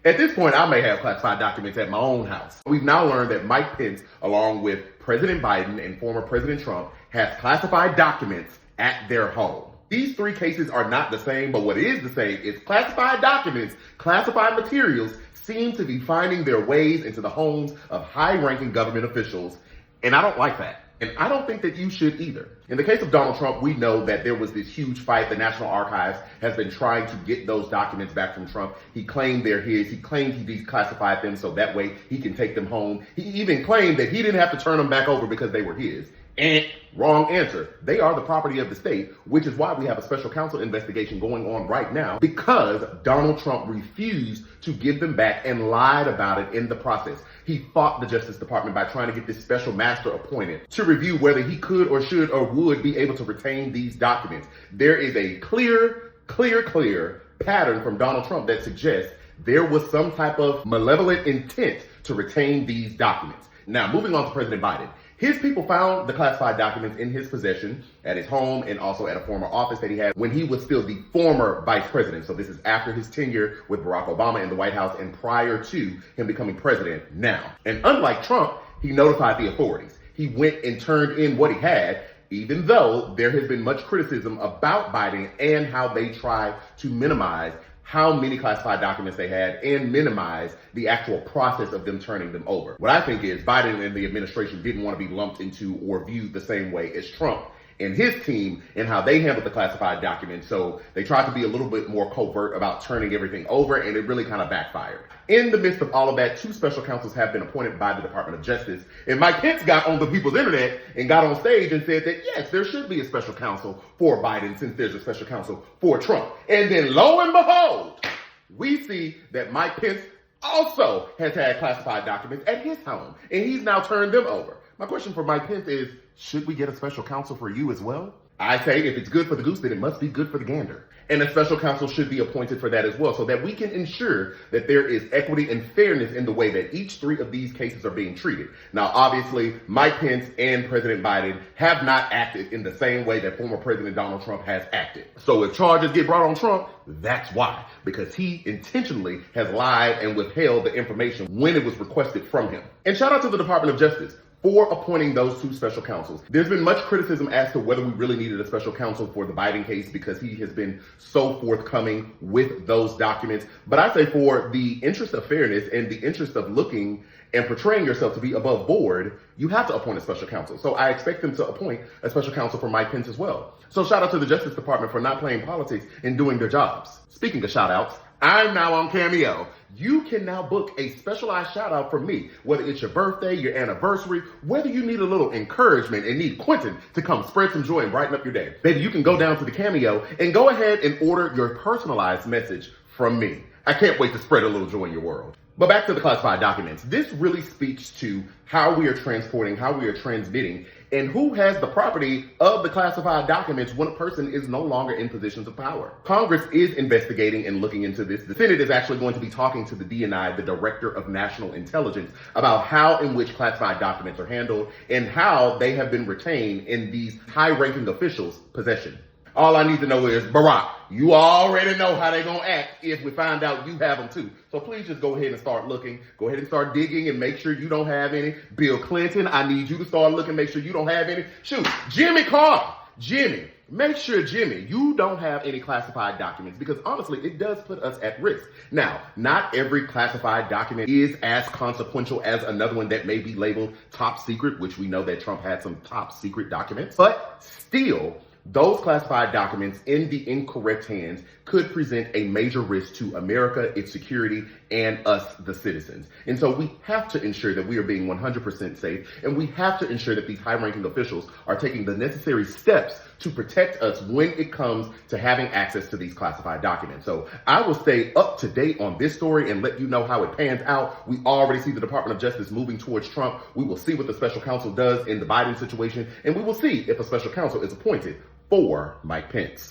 At this point, I may have classified documents at my own house. We've now learned that Mike Pence, along with President Biden and former President Trump, has classified documents at their home. These three cases are not the same, but what is the same is classified documents, classified materials seem to be finding their ways into the homes of high-ranking government officials, and I don't like that. And I don't think that you should either. In the case of Donald Trump, we know that there was this huge fight. The National Archives has been trying to get those documents back from Trump. He claimed they're his. He claimed he declassified them so that way he can take them home. He even claimed that he didn't have to turn them back over because they were his. And wrong answer. They are the property of the state, which is why we have a special counsel investigation going on right now, because Donald Trump refused to give them back and lied about it in the process. He fought the Justice Department by trying to get this special master appointed to review whether he could or should or would be able to retain these documents. There is a clear pattern from Donald Trump that suggests there was some type of malevolent intent to retain these documents. Now, moving on to President Biden. His people found the classified documents in his possession at his home and also at a former office that he had when he was still the former vice president. So this is after his tenure with Barack Obama in the White House and prior to him becoming president now. And unlike Trump, he notified the authorities. He went and turned in what he had, even though there has been much criticism about Biden and how they try to minimize how many classified documents they had and minimize the actual process of them turning them over. What I think is Biden and the administration didn't want to be lumped into or viewed the same way as Trump and his team and how they handled the classified documents. So they tried to be a little bit more covert about turning everything over, and it really kind of backfired. In the midst of all of that, two special counsels have been appointed by the Department of Justice. And Mike Pence got on the people's internet and got on stage and said that, yes, there should be a special counsel for Biden since there's a special counsel for Trump. And then lo and behold, we see that Mike Pence also has had classified documents at his home, and he's now turned them over. My question for Mike Pence is, should we get a special counsel for you as well? I say if it's good for the goose, then it must be good for the gander. And a special counsel should be appointed for that as well, so that we can ensure that there is equity and fairness in the way that each three of these cases are being treated. Now, obviously, Mike Pence and President Biden have not acted in the same way that former President Donald Trump has acted. So if charges get brought on Trump, that's why. Because he intentionally has lied and withheld the information when it was requested from him. And shout out to the Department of Justice for appointing those two special counsels. There's been much criticism as to whether we really needed a special counsel for the Biden case because he has been so forthcoming with those documents. But I say for the interest of fairness and the interest of looking and portraying yourself to be above board, you have to appoint a special counsel. So I expect them to appoint a special counsel for Mike Pence as well. So shout out to the Justice Department for not playing politics and doing their jobs. Speaking of shout outs, I'm now on Cameo. You can now book a specialized shout out from me, whether it's your birthday, your anniversary, whether you need a little encouragement and need Quentin to come spread some joy and brighten up your day. Baby, you can go down to the Cameo and go ahead and order your personalized message from me. I can't wait to spread a little joy in your world. But back to the classified documents. This really speaks to how we are transporting, how we are transmitting, and who has the property of the classified documents when a person is no longer in positions of power. Congress is investigating and looking into this. The Senate is actually going to be talking to the DNI, the Director of National Intelligence, about how in which classified documents are handled and how they have been retained in these high-ranking officials' possession. All I need to know is, Barack, you already know how they're going to act if we find out you have them too. So please just go ahead and start looking. Go ahead and start digging and make sure you don't have any. Bill Clinton, I need you to start looking, make sure you don't have any. Shoot, Jimmy Carter, Jimmy, make sure, Jimmy, you don't have any classified documents because honestly, it does put us at risk. Now, not every classified document is as consequential as another one that may be labeled top secret, which we know that Trump had some top secret documents, but still, those classified documents in the incorrect hands could present a major risk to America, its security, and us, the citizens. And so we have to ensure that we are being 100% safe, and we have to ensure that these high-ranking officials are taking the necessary steps to protect us when it comes to having access to these classified documents. So I will stay up to date on this story and let you know how it pans out. We already see the Department of Justice moving towards Trump. We will see what the special counsel does in the Biden situation, and we will see if a special counsel is appointed for Mike Pence.